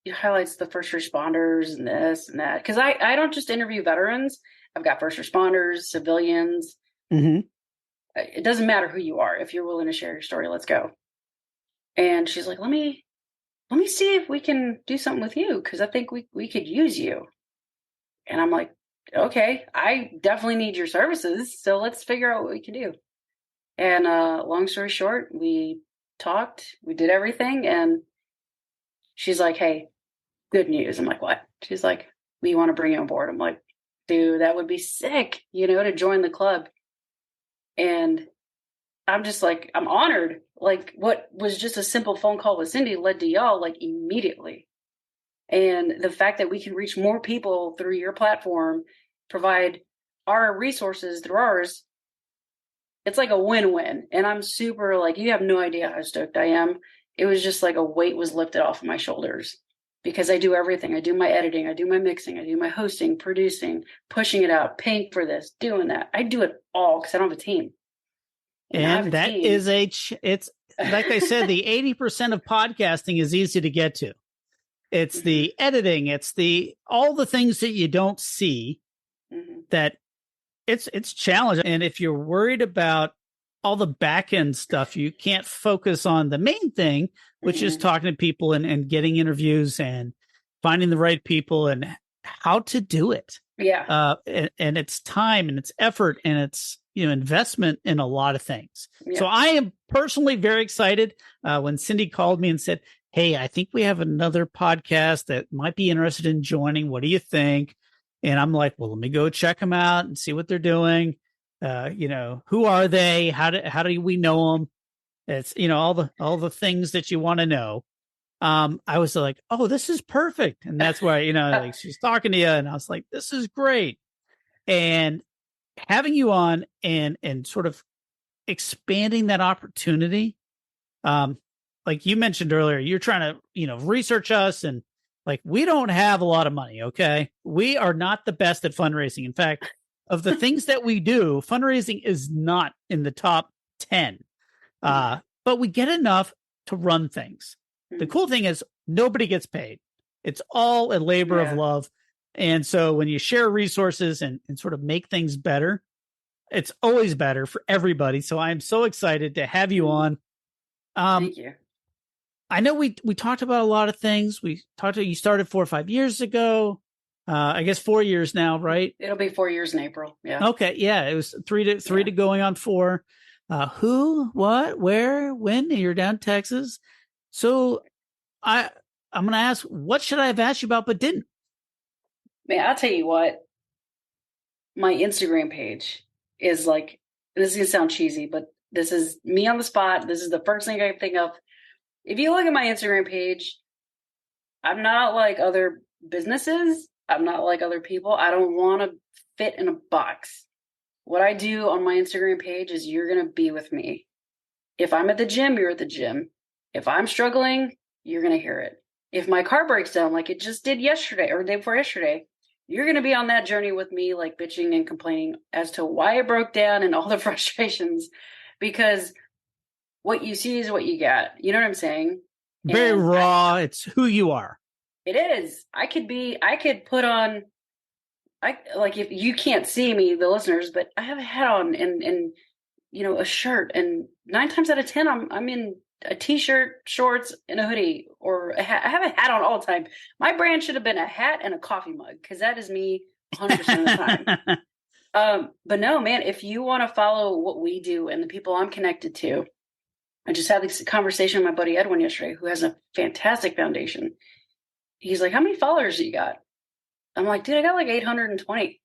highlights the first responders and this and that. Because I don't just interview veterans. I've got first responders, civilians. Mm-hmm. It doesn't matter who you are. If you're willing to share your story, let's go. And she's like, let me see if we can do something with you, because I think we could use you. And I'm like, okay, I definitely need your services. So let's figure out what we can do. And long story short, we talked, we did everything. And she's like, hey, good news. I'm like, what? She's like, we want to bring you on board. I'm like, dude, that would be sick, to join the club. And I'm just like, I'm honored. Like what was just a simple phone call with Cindy led to y'all like immediately. And the fact that we can reach more people through your platform, provide our resources through ours, it's like a win-win. And I'm super like, you have no idea how stoked I am. It was just like a weight was lifted off of my shoulders because I do everything. I do my editing, I do my mixing, I do my hosting, producing, pushing it out, paying for this, doing that. I do it all because I don't have a team. And that is it's like I said, the 80% of podcasting is easy to get to. It's the editing. It's all the things that you don't see that it's challenging. And if you're worried about all the back end stuff, you can't focus on the main thing, which is talking to people and getting interviews and finding the right people and how to do it. Yeah. And it's time and it's effort and it's, investment in a lot of things. Yeah. So I am personally very excited when Cindy called me and said, hey, I think we have another podcast that might be interested in joining. What do you think? And I'm like, well, let me go check them out and see what they're doing. Who are they? How do we know them? It's, all the things that you want to know. I was like, oh, this is perfect. And that's why, like she's talking to you and I was like, this is great. And having you on and sort of expanding that opportunity. like you mentioned earlier, you're trying to, research us, and like, we don't have a lot of money. Okay. We are not the best at fundraising. In fact, of the things that we do, fundraising is not in the top 10. But we get enough to run things. The cool thing is nobody gets paid. It's all a labor of love. And so when you share resources and sort of make things better, it's always better for everybody. So I'm so excited to have you on. Thank you. I know we talked about a lot of things. You started 4 or 5 years ago. I guess 4 years now, right? It'll be 4 years in April. Yeah. Okay. Yeah. It was three to going on 4. Who, what, where, when? You're down in Texas. So I'm going to ask, what should I have asked you about but didn't? Man, I'll tell you what. My Instagram page is like, this is going to sound cheesy, but this is me on the spot. This is the first thing I can think of. If you look at my Instagram page, I'm not like other businesses. I'm not like other people. I don't want to fit in a box. What I do on my Instagram page is you're going to be with me. If I'm at the gym, you're at the gym. If I'm struggling, you're going to hear it. If my car breaks down like it just did yesterday or the day before yesterday, you're going to be on that journey with me, like bitching and complaining as to why it broke down and all the frustrations, because what you see is what you get. You know what I'm saying? Very raw. It's who you are. It is. I could put on, like, if you can't see me, the listeners, but I have a hat on and a shirt, and 9 times out of 10, I'm in a t-shirt, shorts, and a hoodie, or a hat. I have a hat on all the time. My brand should have been a hat and a coffee mug, because that is me 100% of the time. But no, man, if you want to follow what we do and the people I'm connected to, I just had this conversation with my buddy Edwin yesterday, who has a fantastic foundation. He's like, how many followers do you got? I'm like, dude, I got like 820.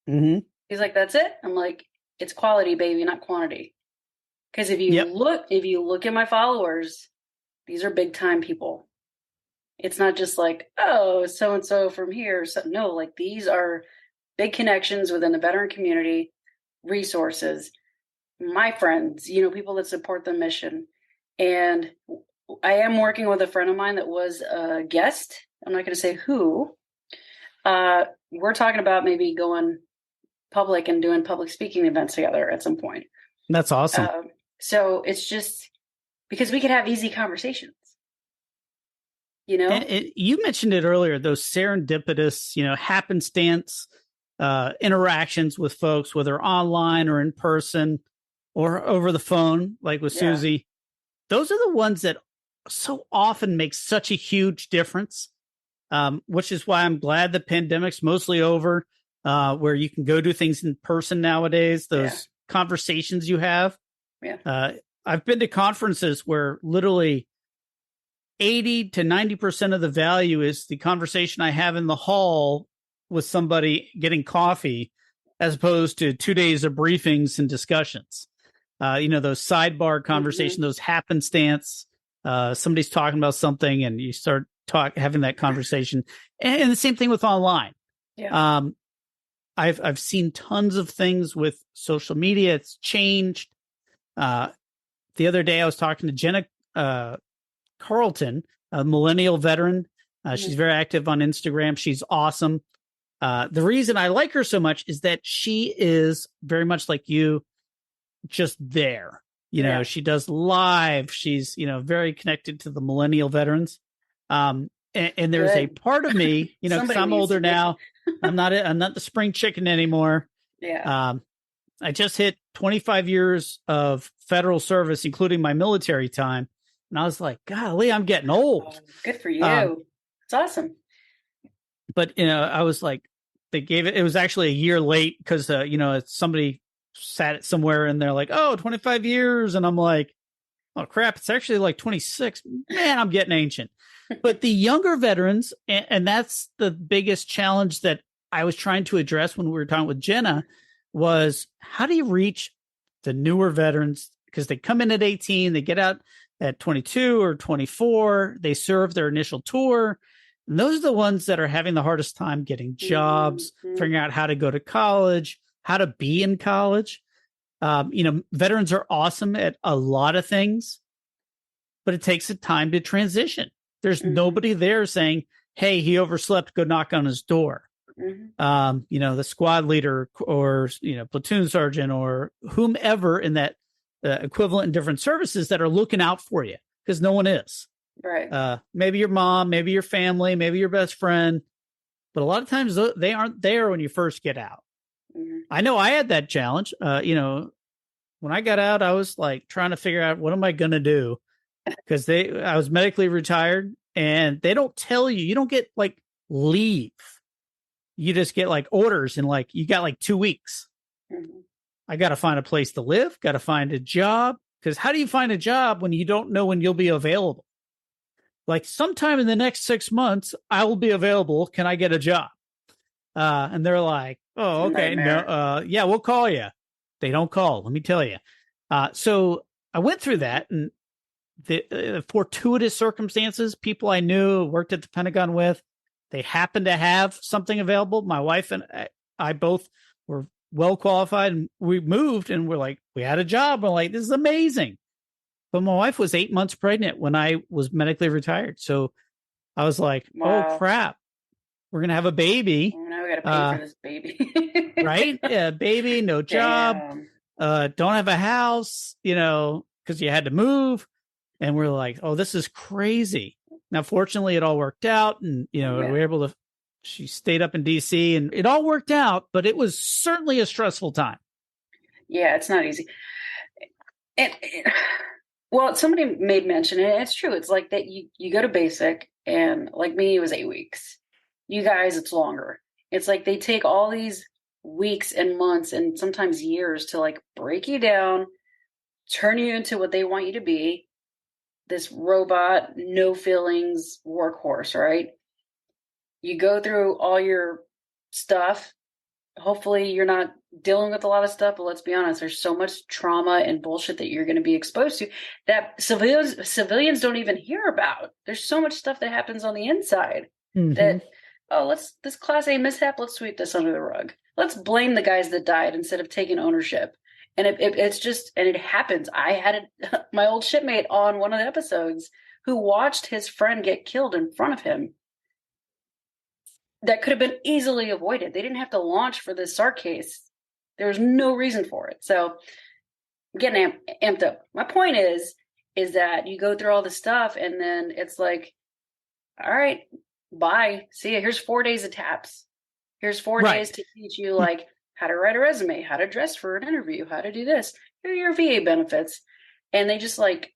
Mm-hmm. He's like, that's it? I'm like, it's quality, baby, not quantity. Because if you look at my followers, these are big time people. It's not just like, oh, so-and-so from here. So, no, like, these are big connections within the veteran community, resources, my friends, people that support the mission. And I am working with a friend of mine that was a guest. I'm not going to say who. We're talking about maybe going public and doing public speaking events together at some point. That's awesome. So it's just because we could have easy conversations. And you mentioned it earlier, those serendipitous, happenstance interactions with folks, whether online or in person or over the phone, like with Susie. Those are the ones that so often make such a huge difference, which is why I'm glad the pandemic's mostly over, where you can go do things in person nowadays, those conversations you have. Yeah. I've been to conferences where literally 80 to 90% of the value is the conversation I have in the hall with somebody getting coffee, as opposed to 2 days of briefings and discussions. Those sidebar conversations, those happenstance, somebody's talking about something and you start having that conversation. And the same thing with online. Yeah. I've seen tons of things with social media. It's changed. The other day I was talking to Jenna Carlton, a millennial veteran. She's very active on Instagram. She's awesome. The reason I like her so much is that she is very much like you, just there. She does live. She's, very connected to the millennial veterans. And there's a part of me, because I'm older now. I'm not the spring chicken anymore. Yeah. I just hit 25 years of federal service, including my military time. And I was like, golly, I'm getting old. Oh, good for you. It's awesome. But, I was like, it was actually a year late because, somebody sat it somewhere and they're like, oh, 25 years. And I'm like, oh, crap, it's actually like 26. Man, I'm getting ancient. But the younger veterans, and that's the biggest challenge that I was trying to address when we were talking with Jenna, was how do you reach the newer veterans? Because they come in at 18, they get out at 22 or 24, they serve their initial tour. And those are the ones that are having the hardest time getting jobs, figuring out how to go to college, how to be in college. Veterans are awesome at a lot of things, but it takes a time to transition. There's nobody there saying, hey, he overslept, go knock on his door. The squad leader or, platoon sergeant or whomever in that equivalent in different services that are looking out for you, because no one is. Right. Maybe your mom, maybe your family, maybe your best friend. But a lot of times they aren't there when you first get out. I know I had that challenge. When I got out, I was like trying to figure out, what am I going to do? Because I was medically retired, and they don't tell you, you don't get like leave. You just get like orders, and like you got like 2 weeks. I got to find a place to live, got to find a job. Because how do you find a job when you don't know when you'll be available? Like sometime in the next 6 months, I will be available. Can I get a job? And they're like, oh, okay. No, yeah, we'll call you. They don't call. Let me tell you. So I went through that, and the fortuitous circumstances, people I knew, worked at the Pentagon with, they happened to have something available. My wife and I both were well qualified, and we moved, and we had a job. We're like, this is amazing. But my wife was 8 months pregnant when I was medically retired. So I was like, oh, crap. We're going to have a baby. Now we got to pay for this baby. Right? Yeah, baby, no job. Don't have a house, because you had to move. And we're like, oh, this is crazy. Now, fortunately, it all worked out. And, we were able to, she stayed up in D.C. and it all worked out. But it was certainly a stressful time. Yeah, it's not easy. Well, somebody made mention, and it's true. It's like that you go to basic, and like me, it was 8 weeks. You guys, it's longer. It's like they take all these weeks and months and sometimes years to like break you down, turn you into what they want you to be, this robot, no feelings workhorse, right? You go through all your stuff. Hopefully you're not dealing with a lot of stuff, but let's be honest, there's so much trauma and bullshit that you're going to be exposed to that civilians don't even hear about. There's so much stuff that happens on the inside that, this class A mishap, let's sweep this under the rug. Let's blame the guys that died instead of taking ownership. And it's just, and it happens. I had my old shipmate on one of the episodes who watched his friend get killed in front of him. That could have been easily avoided. They didn't have to launch for this SARC case. There was no reason for it. So I'm getting amped up. My point is that you go through all this stuff, and then it's like, all right, bye. See ya. Here's 4 days of TAPS. Here's 4 days to teach you like how to write a resume, how to dress for an interview, how to do this. Here are your VA benefits. And they just like,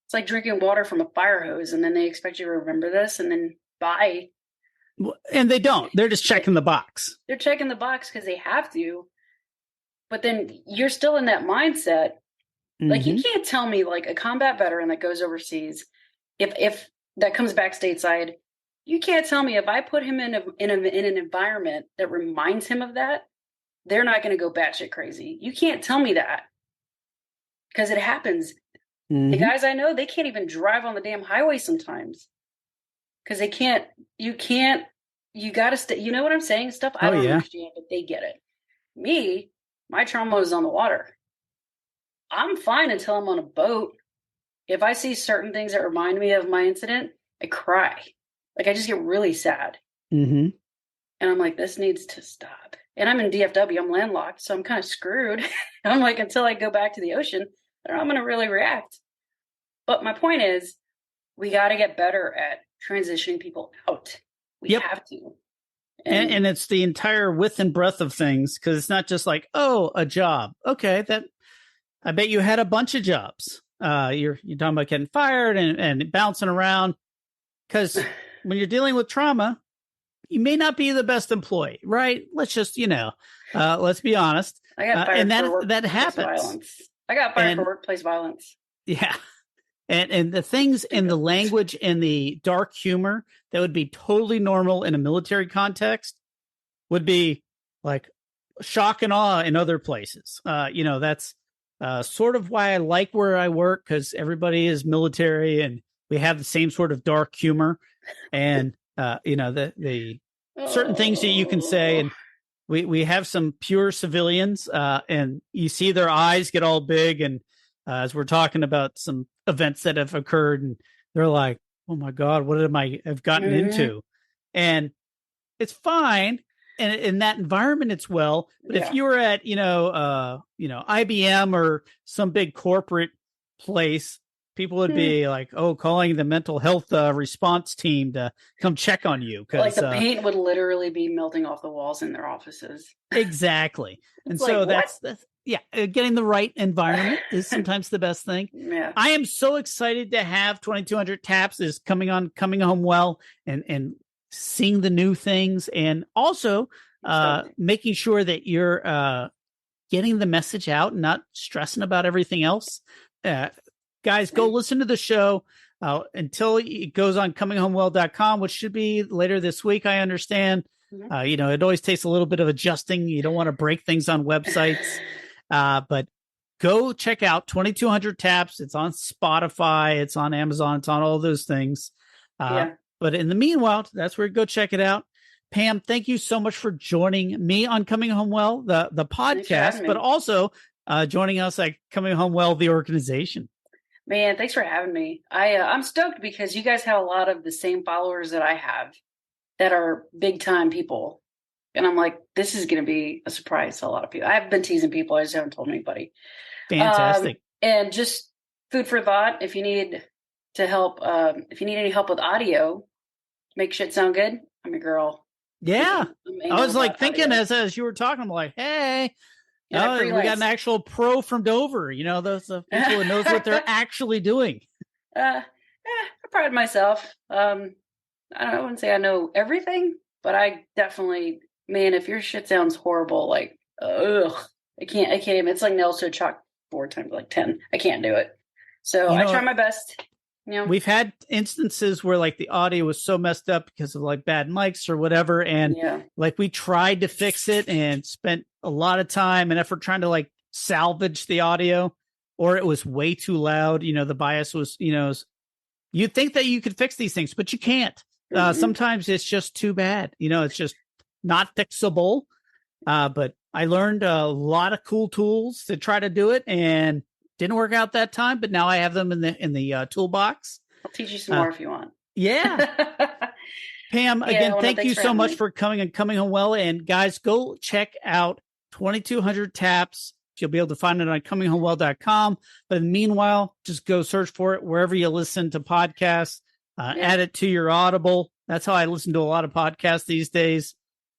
it's like drinking water from a fire hose. And then they expect you to remember this, and then bye. And they don't. They're just checking the box. They're checking the box because they have to. But then you're still in that mindset. Like, you can't tell me, like, a combat veteran that goes overseas, if that comes back stateside, you can't tell me if I put him in an environment that reminds him of that, they're not going to go batshit crazy. You can't tell me that, because it happens. The guys I know, they can't even drive on the damn highway sometimes because they can't. You got to stay. You know what I'm saying? Stuff I don't understand, but they get it. Me, my trauma is on the water. I'm fine until I'm on a boat. If I see certain things that remind me of my incident, I cry. Like, I just get really sad. And I'm like, this needs to stop. And I'm in DFW. I'm landlocked, so I'm kind of screwed. I'm like, until I go back to the ocean, I don't know how I'm going to really react. But my point is, we got to get better at transitioning people out. We have to. And it's the entire width and breadth of things, because it's not just like, oh, a job. Okay, that I bet you had a bunch of jobs. You're talking about getting fired and bouncing around, because when you're dealing with trauma, you may not be the best employee, right? Let's just, let's be honest. I got fired and that happens. Violence. I got fired for workplace violence. Yeah. And the things in the language and the dark humor that would be totally normal in a military context would be like shock and awe in other places. That's sort of why I like where I work, because everybody is military and we have the same sort of dark humor, and the certain things that you can say, and we have some pure civilians, and you see their eyes get all big, and as we're talking about some events that have occurred, and they're like, "Oh my God, what am I have gotten into?" And it's fine, and in that environment, it's well. But if you were at IBM or some big corporate place, people would be like, "Oh, calling the mental health response team to come check on you." Like the paint would literally be melting off the walls in their offices. Exactly. And so that's getting the right environment is sometimes the best thing. Yeah. I am so excited to have 2200 TAPS is coming home well and seeing the new things, and also making sure that you're getting the message out and not stressing about everything else. Guys, go listen to the show until it goes on cominghomewell.com, which should be later this week, I understand. It always takes a little bit of adjusting. You don't want to break things on websites. But go check out 2200 TAPS. It's on Spotify. It's on Amazon. It's on all those things. But in the meanwhile, that's where you go check it out. Pam, thank you so much for joining me on Coming Home Well, the podcast, but also joining us at Coming Home Well, the organization. Man, thanks for having me. I'm stoked because you guys have a lot of the same followers that I have that are big time people. And I'm like, this is going to be a surprise to a lot of people. I've been teasing people. I just haven't told anybody. Fantastic. And just food for thought. If you need to help, if you need any help with audio, make shit sound good, I'm your girl. Yeah. I was like thinking as you were talking, I'm like, hey, we got an actual pro from Dover, those people who knows what they're actually doing. I pride myself. I wouldn't say I know everything, but I definitely, man, if your shit sounds horrible, like, I can't even, it's like nails to a chalkboard times like 10. I can't do it. So I try my best. We've had instances where like the audio was so messed up because of like bad mics or whatever. And like we tried to fix it and spent a lot of time and effort trying to like salvage the audio, or it was way too loud. The bias was, you'd think that you could fix these things, but you can't. Sometimes it's just too bad. It's just not fixable. But I learned a lot of cool tools to try to do it, and didn't work out that time, but now I have them in the toolbox. I'll teach you some more if you want. Yeah. Pam, again, thank you so much for coming and Coming Home Well. And guys, go check out 2200 TAPS. You'll be able to find it on cominghomewell.com. But meanwhile, just go search for it wherever you listen to podcasts. Add it to your Audible. That's how I listen to a lot of podcasts these days.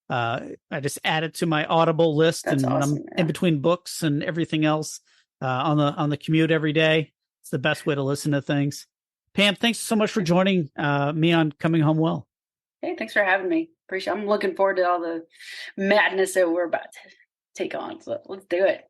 I just add it to my Audible list. That's awesome, I'm in between books and everything else. On the commute every day. It's the best way to listen to things. Pam, thanks so much for joining me on Coming Home Well. Hey, thanks for having me. I'm looking forward to all the madness that we're about to take on. So let's do it.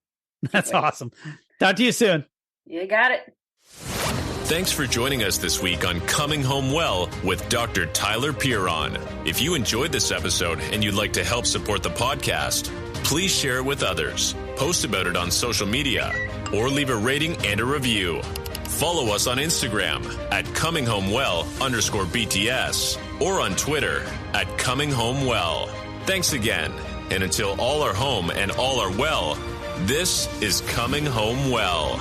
That's awesome. Talk to you soon. You got it. Thanks for joining us this week on Coming Home Well with Dr. Tyler Piron. If you enjoyed this episode and you'd like to help support the podcast, please share it with others, post about it on social media, or leave a rating and a review. Follow us on Instagram at ComingHomeWell_BTS or on Twitter at ComingHomeWell. Thanks again. And until all are home and all are well, this is Coming Home Well.